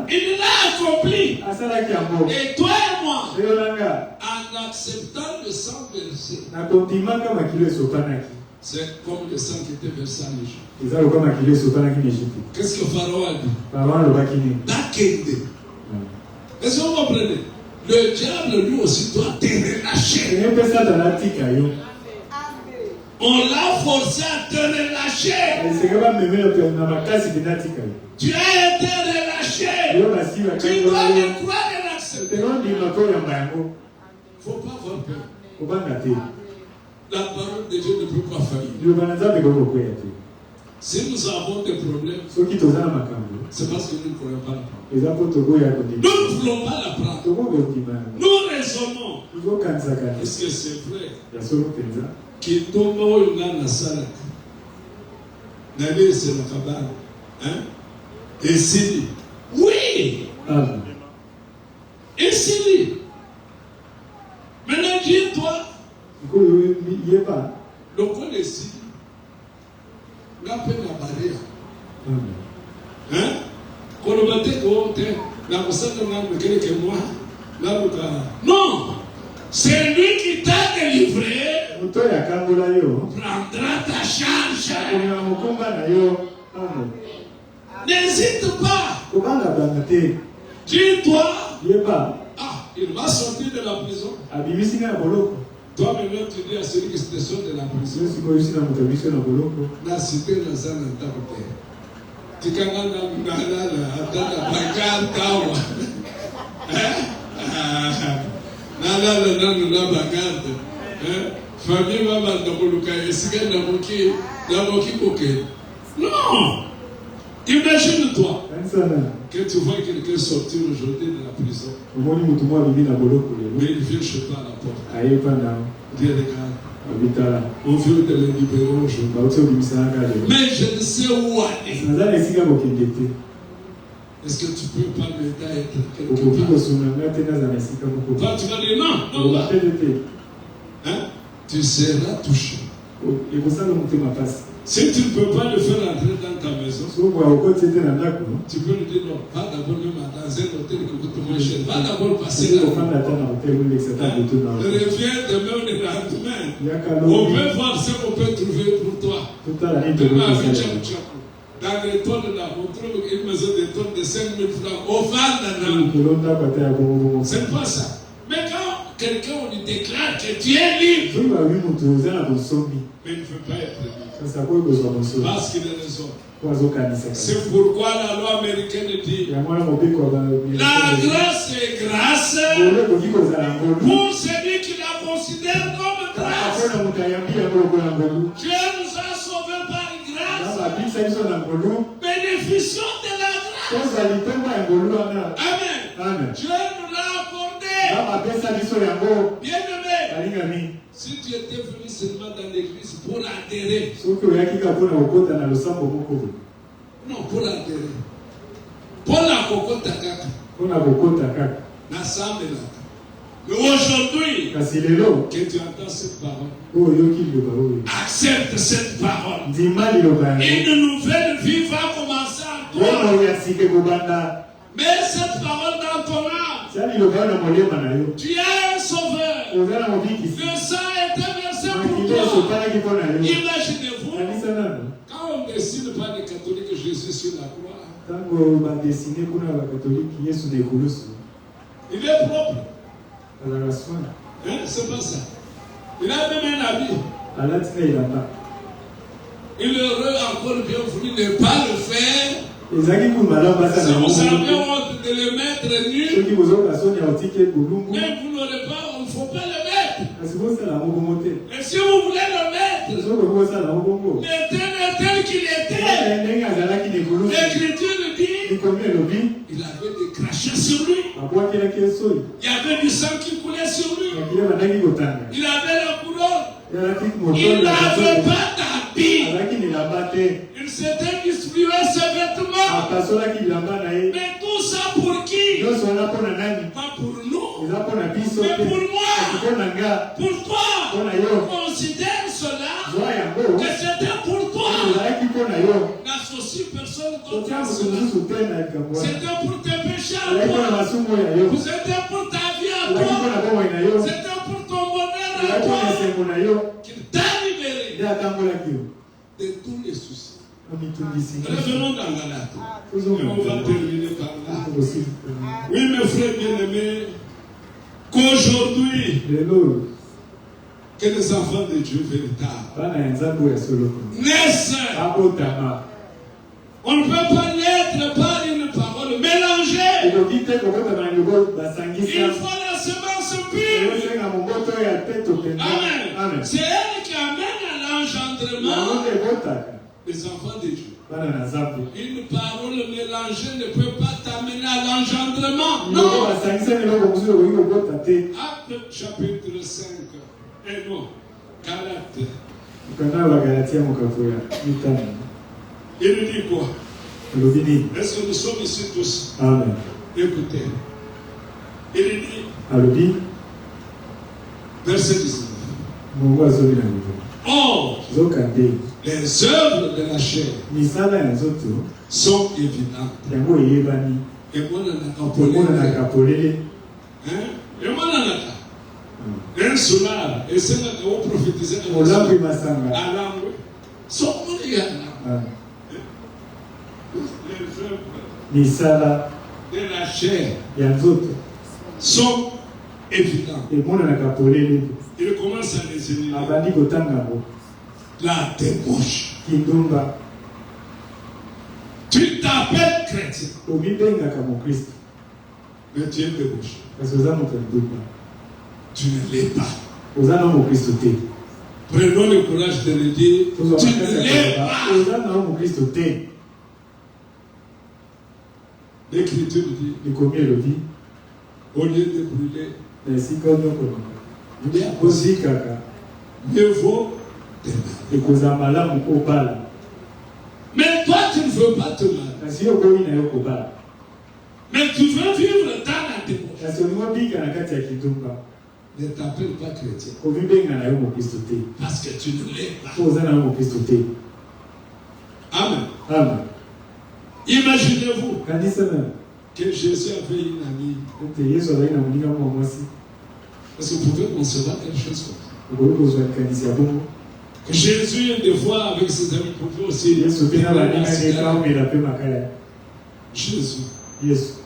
il l'a accompli. Et toi et moi, en acceptant le sang versé, c'est comme le sang qui était versé en Égypte. Qu'est-ce que Pharaon a dit? Dakende. Est-ce que vous comprenez? Le diable lui aussi doit te relâcher. On l'a forcé à te relâcher. Tu as été relâché. Tu dois le croire et l'accepter. Il ne faut pas avoir peur. La parole de Dieu ne peut pas faillir. Si nous avons des problèmes, c'est parce que nous ne croyons pas la parole. Nous ne voulons pas la prendre. Nous raisonnons. Est-ce que c'est vrai? Qui tombe au Yunga Nasara. N'allez c'est la cabane. Hein? Et Sili. Oui! Et Sili. Maintenant, dis-toi. Le coup de Sili. L'appel la barrière. Hein? Quand on va dire que la personne que moi, non! C'est lui qui t'a délivré. Prendra ta charge. N'hésite pas. Dis-toi. Il va sortir de la prison. Toi maintenant tu dis à celui qui se sort de la prison. La cité dans un entente. Tu peux famille va non! Imagine-toi que tu vois quelqu'un sortir aujourd'hui de la prison. Mais il vient choper à la porte. Dis regarde. On veut te le libérer aujourd'hui. Mais je ne sais où aller. Est-ce que tu peux pas m'aider à être quelque part? Toi, tu vas dire non, non. Hein? Tu seras touché. Si tu ne peux pas le faire entrer dans ta maison, tu peux lui dire non, va d'abord même dans un hôtel qui coûte moins cher. Va d'abord passer là. Reviens demain ou le lendemain. On veut voir ce qu'on peut trouver pour toi. Demain, dans agriculture, on trouve une maison de tonnes de 5 000 francs. Au c'est pas ça. Mais quand quelqu'un on lui déclare que tu es libre, mais il ne peut pas être libre. Parce qu'il est raison. C'est pourquoi la loi américaine dit la grâce est grâce pour celui qui la considère comme grâce. Dieu nous a sauvés par grâce. Bénéficions de la grâce. Amen. Dieu nous l'a accordé. Bien-aimé, si tu étais venu seulement dans l'église pour adhérer, non, pour adhérer, pour la cocotte kaka, mais aujourd'hui, que tu entends cette parole, accepte cette parole. Une nouvelle vie va commencer en toi. Mais cette parole dans ton âme, tu es un sauveur. Le sang est versé pour toi. Imaginez-vous, quand on dessine par les catholiques Jésus sur la croix, il est propre. Hein? C'est pas ça. Il a même un habit. Il aurait encore bien voulu ne pas le faire. Si vous avez honte de le mettre nu, mais vous n'aurez pas, il ne faut pas le mettre. Et si vous voulez le mettre, tel qu'il était, l'Écriture dit, il avait des crachats sur lui. Il y avait du sang qui coulait sur lui. Il avait la couronne. Il n'avait pas d'habit. Il s'était distribué ses vêtements. Mais tout ça pour qui? Pas pour nous. Mais pour moi. Pour toi. Considère cela que c'était pour toi. N'associe personne d'autre à cela. C'était pour tes péchés à toi. C'était pour ta vie à toi. C'était pour ton bonheur à toi. Qu'il t'a libéré de tous les soucis. Revenons dans Galate. Et on va terminer par là. Oui, mes frères bien-aimés, qu'aujourd'hui, que les enfants de Dieu véritables naissent. On ne peut pas naître par une parole mélangée. Il faut la semence pure. Amen. C'est elle qui amène à l'engendrement des enfants de Dieu. Une parole mélangée ne peut pas t'amener à l'engendrement. Non. Acte chapitre 5. Et non. Galate. Il dit quoi? Est-ce que nous sommes ici tous? Amen. Écoutez. Il dit, verset 19. Or, les œuvres de la chair sont évidentes. Et moi, un solar, et c'est là que vous prophétisez à langue. Sont les œuvres de la chair sont évidentes. Il commence à les énumérer. La débauche. Tu t'appelles chrétien. Mais tu es débauché. Tu ne l'es pas. Prenons le courage de le dire. Tu ne l'es pas. L'Écriture dit, au lieu de brûler, mieux vaut démarrer. Mais toi, tu ne veux pas te marier. Mais tu veux vivre dans la débauche. Ne t'appelle pas chrétien. Parce que tu ne l'es pas. Amen. Imaginez-vous que Jésus avait une amie. Est-ce que vous pouvez concevoir quelque chose comme ça? Jésus, des fois, avec ses amis, pouvait aussi. Jésus,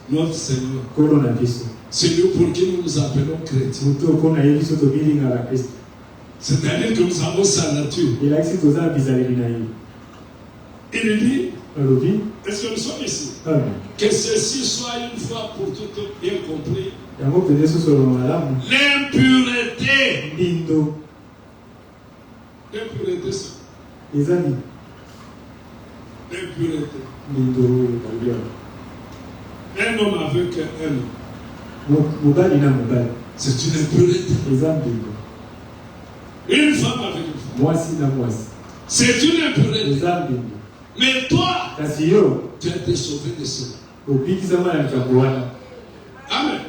notre Seigneur. C'est lui pour qui nous nous appelons chrétiens. C'est-à-dire que nous avons sa nature. Il dit, est-ce que nous sommes ici? Que ceci soit une fois pour toutes bien compris. L'impureté. L'impureté, ça. L'impureté. Un homme avec un homme. C'est une impureté. Une femme avec une femme. C'est une impureté. Mais toi, tu as été sauvé de cela. Amen.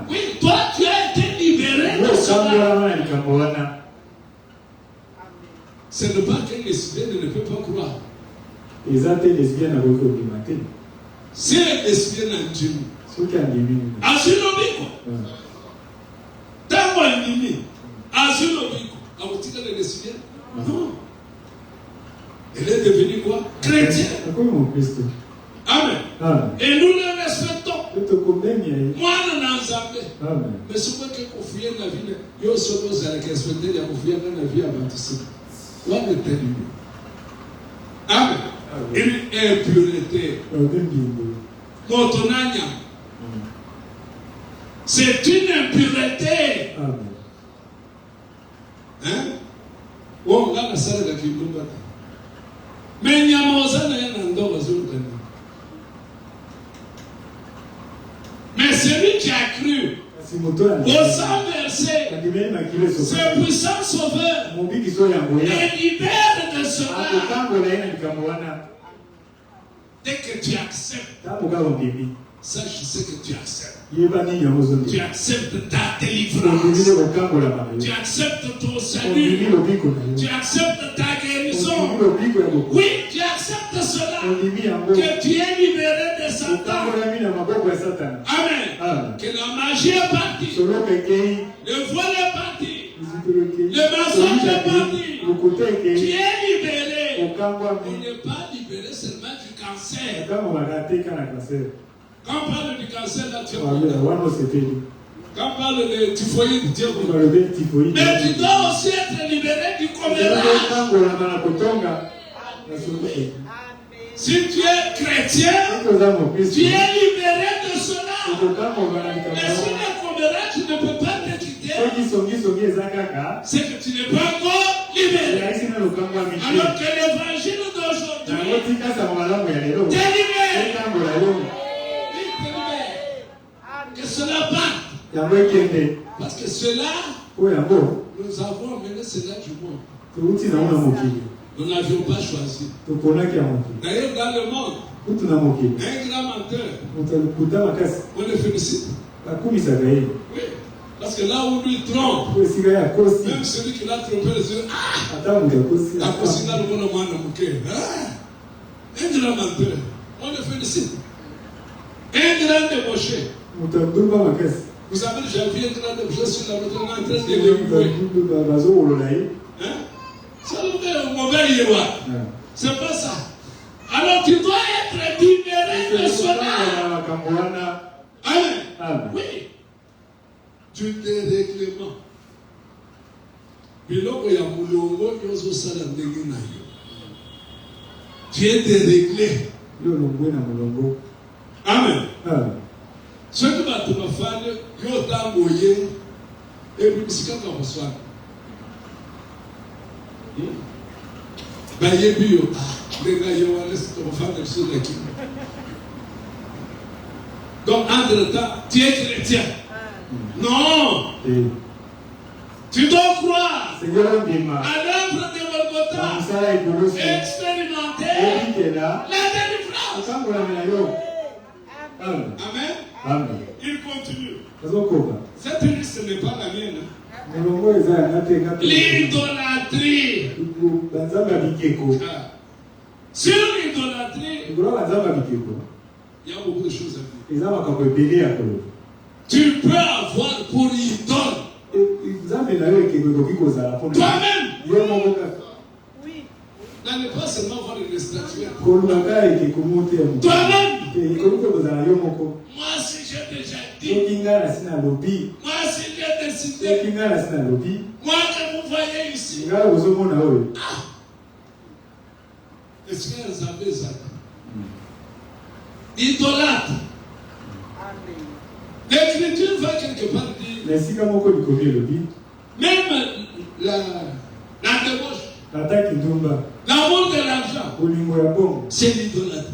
Oui, toi, tu as été libéré de cela. Ce n'est pas qu'un lesbien ne peut pas croire. Si un lesbien a dit, Azulobiko. Tango Ndimi. Azulobiko. Aoutika le lesbien? Non. Elle est devenue quoi? Chrétienne. Amen. Et nous le respectons. Moi, nous n'ensemble. Mais ce que vous fouillez la vie, vous sommes à la respecter, vous fouillez la vie avant tout ça. Quoi de tel? Amen. Une impureté. Motonanya. C'est une impureté. Hein? Oh, là, la salle de Kimbumbata. Mais il y a un endroit où mais celui qui a cru au sang versé, ce puissant sauveur, est libéré de cela. Dès que tu acceptes, sache ce que tu acceptes. Tu acceptes ta délivrance. Tu acceptes ton salut. Tu acceptes ta guérison. Oui, tu acceptes cela. Que tu es libéré de Satan. Amen. Que la magie est partie. Le voile est parti. Le mensonge est parti. Tu es libéré. On n'est pas libéré seulement du cancer. Quand on parle du cancer, là, tu es quand on parle de typhoïde, tu es mais tu dois aussi être libéré du commérage. Si tu es chrétien, tu es libéré de cela. Mais si le commérage ne peut pas te quitter, c'est que tu n'es pas encore libéré. Alors que l'évangile d'aujourd'hui t'est libéré. Que cela parte. Parce que cela, nous avons amené cela du monde. Nous n'avions pas choisi. D'ailleurs, dans le monde, un grand menteur, on le félicite. Oui, parce que là où lui trompe, même celui qui l'a trompé, le dit, un grand menteur, on le félicite. Un grand débauché. Vous avez déjà vu un grand débauché sur la route, on est en train de l'évoluer. C'est pas ça. Alors tu dois être libéré de cela. Amen. Oui. Du dérèglement. Tu es déréglé. Amen. Ce que tu vas te faire, tu vas t'envoyer et puis tu vas te faire. Donc, entre-temps, tu es chrétien. Non. Tu dois croire à l'œuvre de Golgotha, expérimenter la délivrance. Amen. Il continue. Cette liste n'est pas la mienne. L'idolâtrie. Sur l'idolâtrie, il y a beaucoup de choses à dire. Tu peux avoir pour idole toi-même. n'allez pas seulement voir les statuettes. Toi-même. Moi, si j'ai déjà dit. Moi, si j'ai décidé. Moi, que vous voyez ici. Est-ce que vous avez ça? Idolâtre. L'Écriture va quelque part dire. Même la débauche. L'amour de l'argent. C'est l'idolâtre.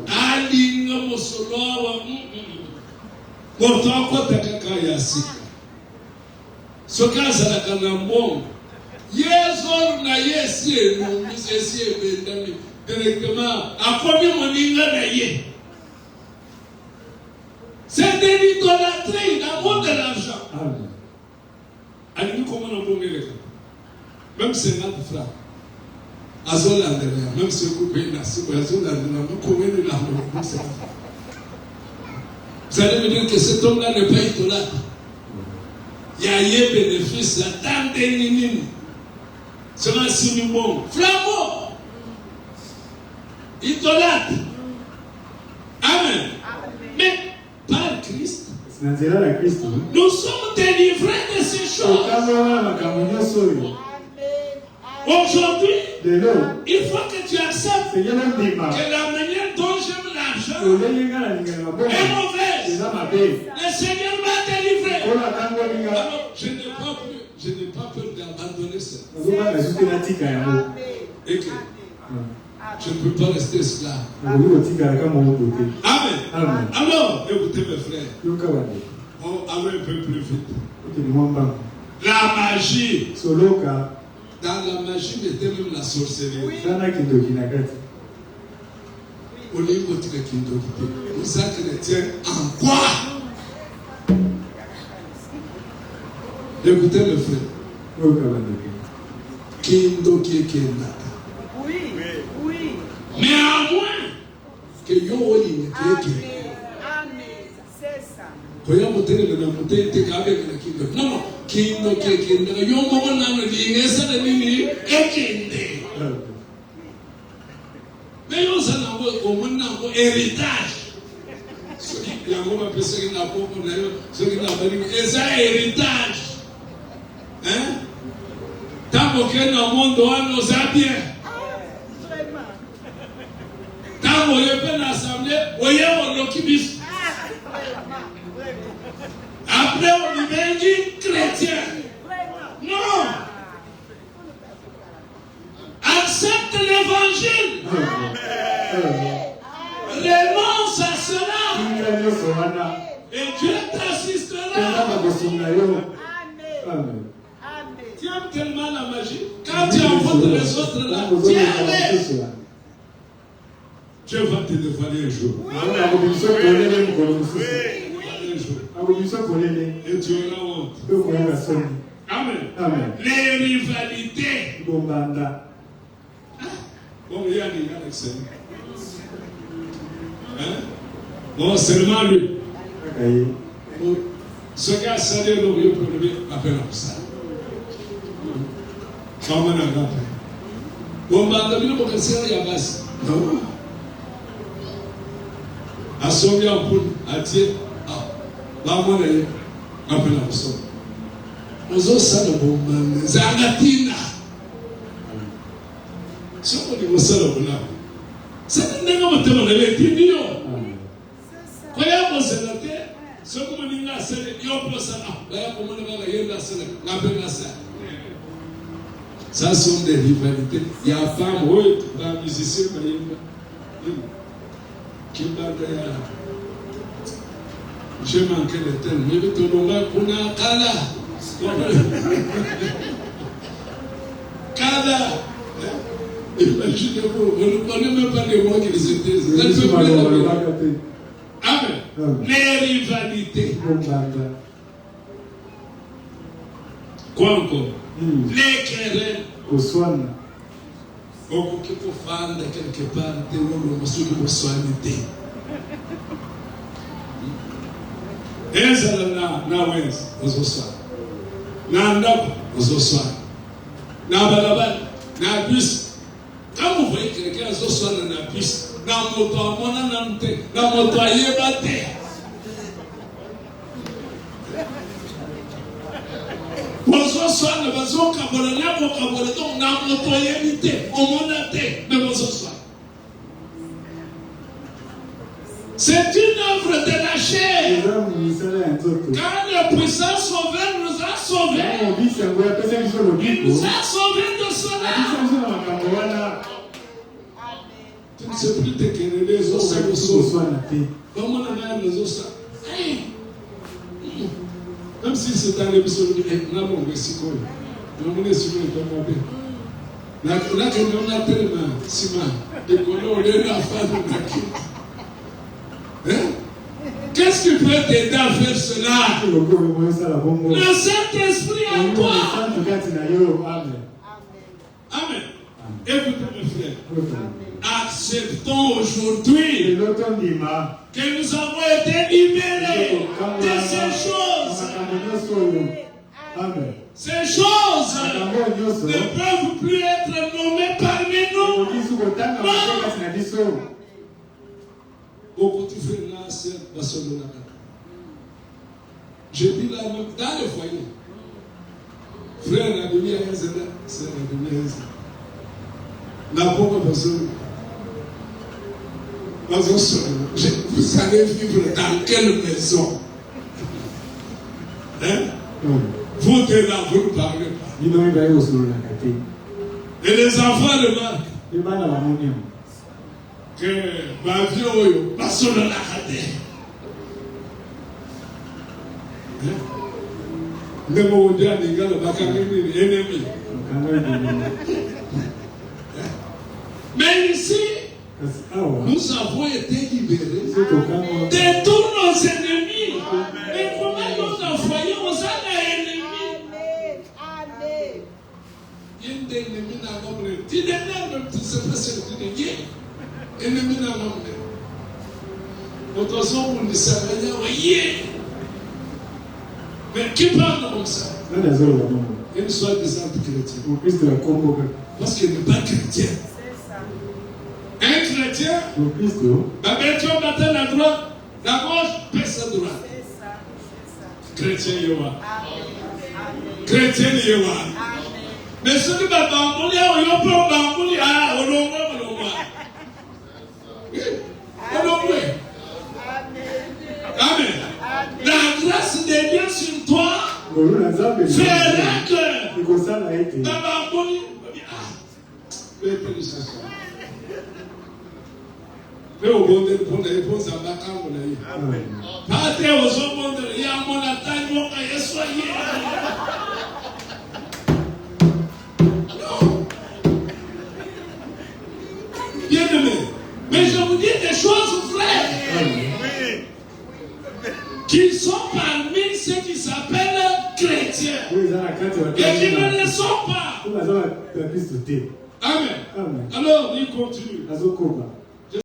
Alinga mosoloa. Pourtant, quand tu as quelqu'un ici. Ce cas, c'est la canambon. Yezor na yesi nous yesi ebendami directement à combien mon inga na ye. C'est de l'idolâtrie, l'amour de l'argent. Allez, comment on peut le faire? Même 50 francs. Azolandria, même si vous payez la cible, Azolandria, vous pouvez le l'argent. Vous allez me dire que cet homme-là n'est pas idolâtre. Il y a un bénéfice, la dame des nini. C'est un signe bon. Flambeau. Idolâtre. Amen. Mais par Christ, nous sommes délivrés de ces choses. Aujourd'hui, il faut que tu acceptes que la manière dont j'aime l'argent est mauvaise. Le Seigneur m'a délivré. Alors, je n'ai pas peur d'abandonner ça. Et que je ne peux pas rester esclave. Amen. Alors, écoutez mes frères. On allons un peu plus vite. La magie. Dans la magie, mettez même la sorcellerie. Au niveau de Kindokité. Vous êtes chrétien en quoi? Écoutez mes frères. Kindokité. Oui. Mais à moins que Yoline Kéké. Amen. C'est ça. Non, Kindo Kéké. Yo Momo Nano Lingesa de Nini Ekinde. Mais yo Sanabo, au Monako, héritage. Celui qui a mon appelé ce qui n'a pas pour d'ailleurs, ce qui n'a pas dit, et ça, héritage. Hein? Tant que dans le monde, on nous a bien. Quand vous avez l'assemblée, vous avez l'occupation. Après, on devient dit chrétien. Non. Accepte l'évangile. Renonce à cela. Et Dieu t'assistera. Amen. Tu aimes tellement la magie. Quand tu envoies les autres là, tu es. Dieu va te dévoiler un jour. Oui. Et tu auras honte. Amen. Les rivalités. Bon, il y a des gars excellents. Bon, seulement lui. Ce gars, ça dit, nous voyons pour lui, appelle comme ça. Comment on a rappelé? Bon, il y a base. Non. A sauvé en poule, a dit, là, on est appelé comme ça. Nous avons ça de bon, Zagatina. Si on dit, ça de bon, c'est un négoce de mon élève. Quand il y a un sénateur, ce qu'on dit là, c'est le yopos ça. Là, comme on a dit là, c'est la ça. Ça sont des rivalités. Il y a femme, oui, dans les musiciens, qui m'a dit, j'ai manqué le terme, mais tout le monde a Kala. Kala. Imaginez-vous, on ne connaît même pas les mots qu'ils étaient. Amen. Les rivalités. Quoi encore? Les querelles. Beaucoup qui peuvent faire quelque part, des mots qui peuvent soigner. Ezra na wenzi uzoswana. Na ndaba uzoswana. Na balabala na bus azosala na bisi na moto amona na moto ayeba te. Bozosala bazokabola na bokabola donc na moto ayebi te omona te mais bozosala. C'est une œuvre de la chair. Quand le puissant sauveur nous a sauvés, il nous a sauvés de cela. Tu ne sais plus te querer les os. Comment on a les os? Même si c'est dans l'émission, on a mon Mexico. On est sur le Camabé. Là, on a tellement Sima. Et qu'on a la femme de la quitte. Qu'est-ce qui peut t'aider à faire cela? Le Saint-Esprit en toi. Amen. Écoutez mes frères. Acceptons aujourd'hui que nous avons été libérés de ces choses. Amen. Ces choses ne peuvent plus être nommées parmi nous. Non. Beaucoup de frères là, c'est dans ce monde-là. Je dis là même dans le foyer. Frère n'a donné un zéro, sœur n'a donné un zéro. N'a pas besoin. Vous allez vivre dans quelle maison? Hein? Vous de là, vous ne parlez pas. Et les enfants remarquent que ma vie passe dans la cadette. Le mot de la Ligue, le Bakamini, l'ennemi. Mais ici, nous avons été libérés de tous nos ennemis. Mais comment nous en voyons aux ennemis? Il y a des ennemis dans notre vie. Tu n'es pas ce que c'est que tu n'es. Ennemi n'a pas de. Notre son, on ne sait rien. Mais qui parle comme ça? Il soit des anti-chrétiens. Parce qu'il n'est pas chrétien. Un chrétien, la version matin à droite, la gauche, baisse à droite. Chrétien Yowa. Chrétien Yowa. Mais ce qui va bambouler, on peut bambouler, on l'envoie. Amen. La grâce de Dieu sur toi fera que ta bambouille. Mais au bon Dieu, pour les réponses à Baka, on a eu. Pas de aux hommes, il y a mon attaque, mon cahier soigné. Non. Bien aimé. Mais je vous dis des choses vraies. Qui sont parmi ceux qui s'appellent chrétiens. Et qui ne le sont pas. Amen. Alors, il continue.